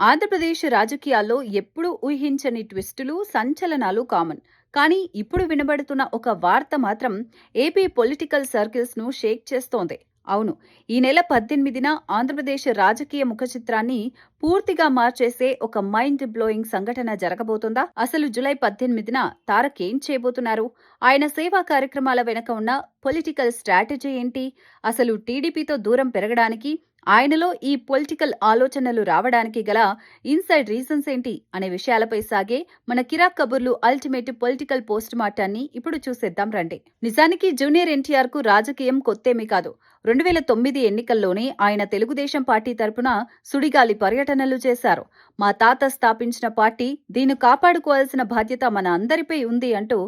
ఆంధ్రప్రదేశ్ రాజకీయాల్లో ఎప్పుడూ ఊహించని ట్విస్టులు, సంచలనాలు కామన్. కానీ ఇప్పుడు వినబడుతున్న ఒక వార్త మాత్రం ఏపీ పొలిటికల్ సర్కిల్స్ను షేక్ చేస్తోంది. అవును, ఈ నెల 18న ఆంధ్రప్రదేశ్ రాజకీయ ముఖచిత్రాన్ని పూర్తిగా మార్చేసే ఒక మైండ్ బ్లోయింగ్ సంఘటన జరగబోతోందా? అసలు జూలై 18న తారక్ ఏం చేయబోతున్నారు? ఆయన సేవా కార్యక్రమాల వెనక ఉన్న పొలిటికల్ స్ట్రాటజీ ఏంటి? అసలు టీడీపీతో దూరం పెరగడానికి, ఆయనలో ఈ పొలిటికల్ ఆలోచనలు రావడానికి గల ఇన్సైడ్ రీజన్స్ ఏంటి అనే విషయాలపై సాగే మన కిరాక్ కబుర్లు అల్టిమేట్ పొలిటికల్ పోస్ట్ మార్టాన్ని ఇప్పుడు చూసేద్దాం రండి. నిజానికి జూనియర్ ఎన్టీఆర్ కు రాజకీయం కొత్తేమీ కాదు. 2009 ఎన్నికల్లోనే ఆయన తెలుగుదేశం పార్టీ తరపున సుడిగాలి పర్యటనలు చేశారు. మా తాత స్థాపించిన పార్టీ, దీన్ని కాపాడుకోవాల్సిన బాధ్యత మన అందరిపై ఉంది అంటూ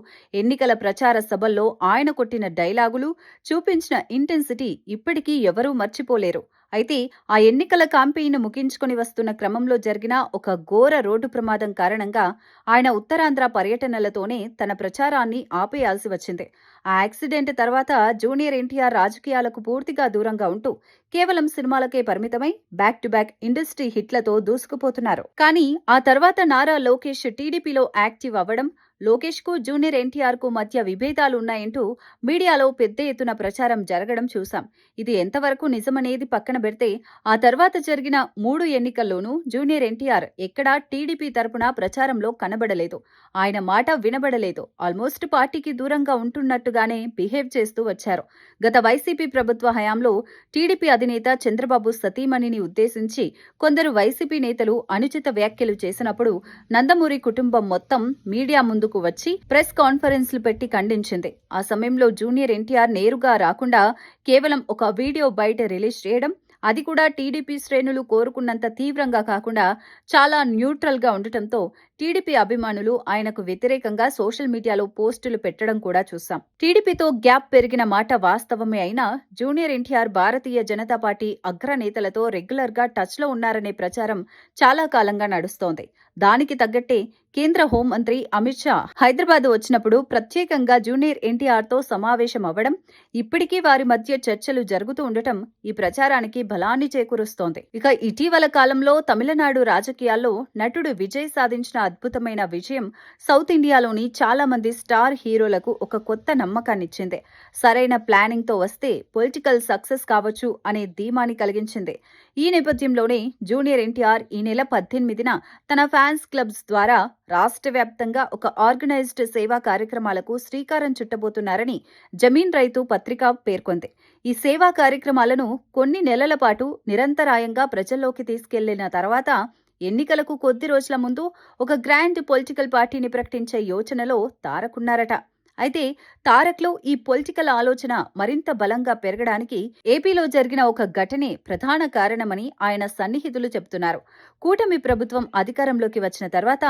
ఎన్నికల ప్రచార సభల్లో ఆయన కొట్టిన డైలాగులు, చూపించిన ఇంటెన్సిటీ ఇప్పటికీ ఎవరూ మర్చిపోలేరు. అయితే ఆ ఎన్నికల క్యాంపెయిన్ ముగించుకొని వస్తున్న క్రమంలో జరిగిన ఒక ఘోర రోడ్డు ప్రమాదం కారణంగా ఆయన ఉత్తరాంధ్ర పర్యటనలతోనే తన ప్రచారాన్ని ఆపేయాల్సి వచ్చింది. ఆ యాక్సిడెంట్ తర్వాత జూనియర్ ఎన్టీఆర్ రాజకీయాలకు పూర్తిగా దూరంగా ఉంటూ కేవలం సినిమాలకే పరిమితమై బ్యాక్ టు బ్యాక్ ఇండస్ట్రీ హిట్లతో దూసుకుపోతున్నారు. కానీ ఆ తర్వాత నారా లోకేష్ టీడీపీలో యాక్టివ్ అవ్వడం, లోకేష్ కు జూనియర్ ఎన్టీఆర్ కు మధ్య విభేదాలు ఉన్నాయంటూ మీడియాలో పెద్ద ఎత్తున ప్రచారం జరగడం చూశాం. ఇది ఎంతవరకు నిజమనేది పక్కన పెడితే, ఆ తర్వాత జరిగిన 3 ఎన్నికల్లోనూ జూనియర్ ఎన్టీఆర్ ఎక్కడా టీడీపీ తరపున ప్రచారంలో కనబడలేదు. ఆయన మాట వినబడలేదు. ఆల్మోస్ట్ పార్టీకి దూరంగా ఉంటున్నట్టుగానే బిహేవ్ చేస్తూ వచ్చారు. గత వైసీపీ ప్రభుత్వ హయాంలో టీడీపీ అధినేత చంద్రబాబు సతీమణిని ఉద్దేశించి కొందరు వైసీపీ నేతలు అనుచిత వ్యాఖ్యలు చేసినప్పుడు నందమూరి కుటుంబం మొత్తం మీడియా ముందుకు వచ్చి ప్రెస్ కాన్ఫరెన్స్లు పెట్టి ఖండించింది. ఆ సమయంలో జూనియర్ ఎన్టీఆర్ నేరుగా రాకుండా కేవలం ఒక వీడియో బయట రిలీజ్ చేయడం, అది కూడా టీడీపీ శ్రేణులు కోరుకున్నంత తీవ్రంగా కాకుండా చాలా న్యూట్రల్ గా ఉండటంతో టీడీపీ అభిమానులు ఆయనకు వ్యతిరేకంగా సోషల్ మీడియాలో పోస్టులు పెట్టడం కూడా చూశాం. టీడీపీతో గ్యాప్ పెరిగిన మాట వాస్తవమే అయినా junior NTR Bharatiya Janata party అగ్రనేతలతో regular గా టచ్ లో ఉన్నారనే ప్రచారం చాలా కాలంగా నడుస్తోంది. దానికి తగ్గట్టే కేంద్ర హోంమంత్రి అమిత్ షా హైదరాబాద్ వచ్చినప్పుడు ప్రత్యేకంగా జూనియర్ ఎన్టీఆర్ తో సమావేశం అవ్వడం, ఇప్పటికీ వారి మధ్య చర్చలు జరుగుతూ ఉండటం ఈ ప్రచారానికి బలాన్ని చేకూరుస్తోంది. ఇక ఇటీవల కాలంలో తమిళనాడు రాజకీయాల్లో నటుడు విజయ్ సాధించిన అద్భుతమైన విజయం సౌత్ ఇండియాలోని చాలా మంది స్టార్ హీరోలకు ఒక కొత్త నమ్మకాన్నిచ్చింది. సరైన ప్లానింగ్ తో వస్తే పొలిటికల్ సక్సెస్ కావచ్చు అనే ధీమాని కలిగించింది. ఈ నేపథ్యంలోనే జూనియర్ ఎన్టీఆర్ ఈ నెల 18న తన ఫ్యాన్స్ క్లబ్స్ ద్వారా రాష్ట్ర వ్యాప్తంగా ఒక ఆర్గనైజ్డ్ సేవా కార్యక్రమాలకు శ్రీకారం చుట్టబోతున్నారని జమీన్ రైతు పత్రిక పేర్కొంది. ఈ సేవా కార్యక్రమాలను కొన్ని నెలల పాటు నిరంతరాయంగా ప్రజల్లోకి తీసుకెళ్లిన తర్వాత ఎన్నికలకు కొద్ది రోజుల ముందు ఒక గ్రాండ్ పొలిటికల్ పార్టీని ప్రకటించే యోచనలో తారకున్నారట. అయితే తారక్లో ఈ పొలిటికల్ ఆలోచన మరింత బలంగా పెరగడానికి ఏపీలో జరిగిన ఒక ఘటనే ప్రధాన కారణమని ఆయన సన్నిహితులు చెబుతున్నారు. కూటమి ప్రభుత్వం అధికారంలోకి వచ్చిన తర్వాత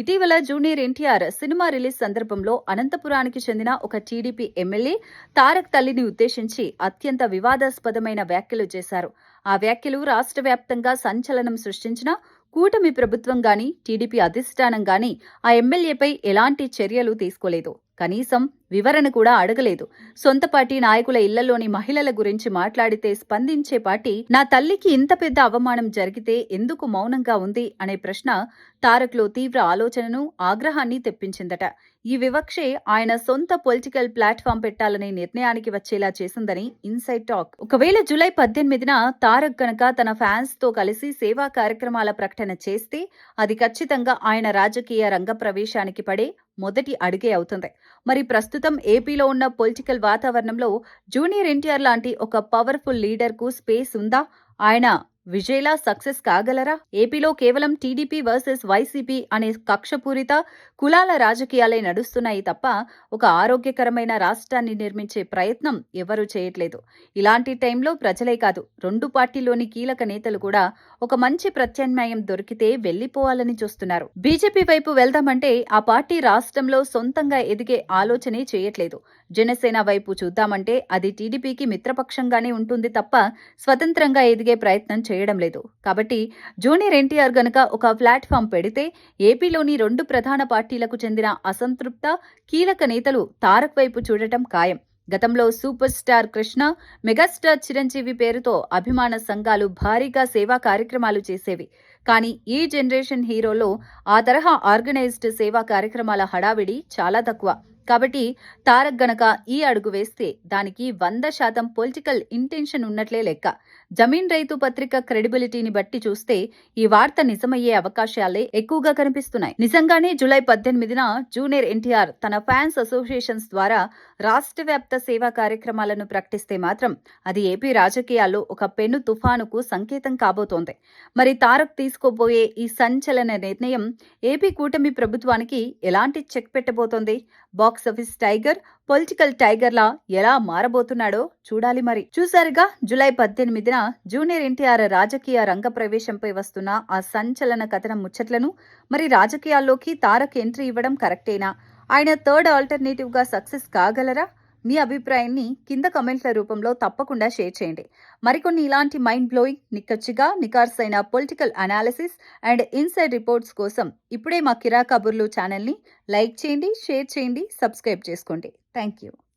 ఇటీవల జూనియర్ ఎన్టీఆర్ సినిమా రిలీజ్ సందర్భంలో అనంతపురానికి చెందిన ఒక టీడీపీ ఎమ్మెల్యే తారక్ తల్లిని ఉద్దేశించి అత్యంత వివాదాస్పదమైన వ్యాఖ్యలు చేశారు. ఆ వ్యాఖ్యలు రాష్ట్ర వ్యాప్తంగా సంచలనం సృష్టించిన కూటమి ప్రభుత్వం గాని, టీడీపీ అధిష్టానం గాని ఆ ఎమ్మెల్యేపై ఎలాంటి చర్యలు తీసుకోలేదు. కనీసం వివరణ కూడా అడగలేదు. సొంత పార్టీ నాయకుల ఇళ్లలోని మహిళల గురించి మాట్లాడితే స్పందించే పార్టీ నా తల్లికి ఇంత పెద్ద అవమానం జరిగితే ఎందుకు మౌనంగా ఉంది అనే ప్రశ్న తారక్లో తీవ్ర ఆలోచనను, ఆగ్రహాన్ని తెప్పించిందట. ఈ వివక్షే ఆయన సొంత పొలిటికల్ ప్లాట్ఫామ్ పెట్టాలనే నిర్ణయానికి వచ్చేలా చేసిందని ఇన్సైడ్ టాక్. ఒకవేళ జూలై 18న తారక్ గనక తన ఫ్యాన్స్ తో కలిసి సేవా కార్యక్రమాల ప్రకటన చేస్తే అది ఖచ్చితంగా ఆయన రాజకీయ రంగ ప్రవేశానికి పడే మొదటి అడుగే అవుతుంది. మరి ప్రస్తుతం ఏపీలో ఉన్న పొలిటికల్ వాతావరణంలో జూనియర్ ఎన్టీఆర్ లాంటి ఒక పవర్ఫుల్ లీడర్ కు స్పేస్ ఉందా? ఆయన విజయ్లా సక్సెస్ కాగలరా? ఏపీలో కేవలం టీడీపీ వర్సెస్ వైసీపీ అనే కక్షపూరిత కులాల రాజకీయాలే నడుస్తున్నాయి తప్ప ఒక ఆరోగ్యకరమైన రాష్ట్రాన్ని నిర్మించే ప్రయత్నం ఎవరూ చేయట్లేదు. ఇలాంటి టైంలో ప్రజలే కాదు, 2 పార్టీలోని కీలక నేతలు కూడా ఒక మంచి ప్రత్యామ్నాయం దొరికితే వెళ్లిపోవాలని చూస్తున్నారు. బీజేపీ వైపు వెళ్దామంటే ఆ పార్టీ రాష్ట్రంలో సొంతంగా ఎదిగే ఆలోచనే చేయట్లేదు. జనసేన వైపు చూద్దామంటే అది టీడీపీకి మిత్రపక్షంగానే ఉంటుంది తప్ప స్వతంత్రంగా ఎదిగే ప్రయత్నం చేయడం లేదు. కాబట్టి జూనియర్ ఎన్టీఆర్ గనక ఒక ప్లాట్ఫామ్ పెడితే ఏపీలోని 2 ప్రధాన పార్టీలకు చెందిన అసంతృప్త కీలక నేతలు తారక్ వైపు చూడటం ఖాయం. గతంలో super star Krishna, megastar Chiranjeevi పేరుతో అభిమాన సంఘాలు భారీగా సేవా కార్యక్రమాలు చేసేవి. కానీ ఈ జనరేషన్ హీరోలో ఆ తరహా ఆర్గనైజ్డ్ సేవా కార్యక్రమాల హడావిడి చాలా తక్కువ. కాబట్టి తారక్ గనక ఈ అడుగు వేస్తే దానికి 100% పొలిటికల్ ఇంటెన్షన్ ఉన్నట్లే లెక్క. జమీన్ రైతు పత్రిక క్రెడిబిలిటీని బట్టి చూస్తే ఈ వార్త నిజమయ్యే అవకాశాలే ఎక్కువగా కనిపిస్తున్నాయి. నిజంగానే జూలై 18న జూనియర్ ఎన్టీఆర్ తన ఫ్యాన్స్ అసోసియేషన్స్ ద్వారా రాష్ట్ర వ్యాప్త సేవా కార్యక్రమాలను ప్రకటిస్తే మాత్రం అది ఏపీ రాజకీయాల్లో ఒక పెను తుఫానుకు సంకేతం కాబోతోంది. మరి తారక్ తీసుకోబోయే ఈ సంచలన నిర్ణయం ఏపీ కూటమి ప్రభుత్వానికి ఎలాంటి చెక్ పెట్టబోతోంది? బాక్సాఫీస్ టైగర్ పొలిటికల్ టైగర్ లా ఎలా మారబోతున్నాడో చూడాలి. మరి చూసారుగా, జూలై 18న జూనియర్ ఎన్టీఆర్ రాజకీయ రంగ ప్రవేశంపై వస్తున్న ఆ సంచలన కథనం ముచ్చట్లను. మరి రాజకీయాల్లోకి తారక్ ఎంట్రీ ఇవ్వడం కరెక్టేనా? ఆయన థర్డ్ ఆల్టర్నేటివ్ గా సక్సెస్ కాగలరా? మీ అభిప్రాయాన్ని కింద కమెంట్ల రూపంలో తప్పకుండా షేర్ చేయండి. మరికొన్ని ఇలాంటి మైండ్ బ్లోయింగ్, నిక్కచ్చిగా నికార్సైన political analysis and inside reports కోసం ఇప్పుడే మా కిరా కబుర్లు ఛానల్ని లైక్ చేయండి, షేర్ చేయండి, సబ్స్క్రైబ్ చేసుకోండి. Thank you.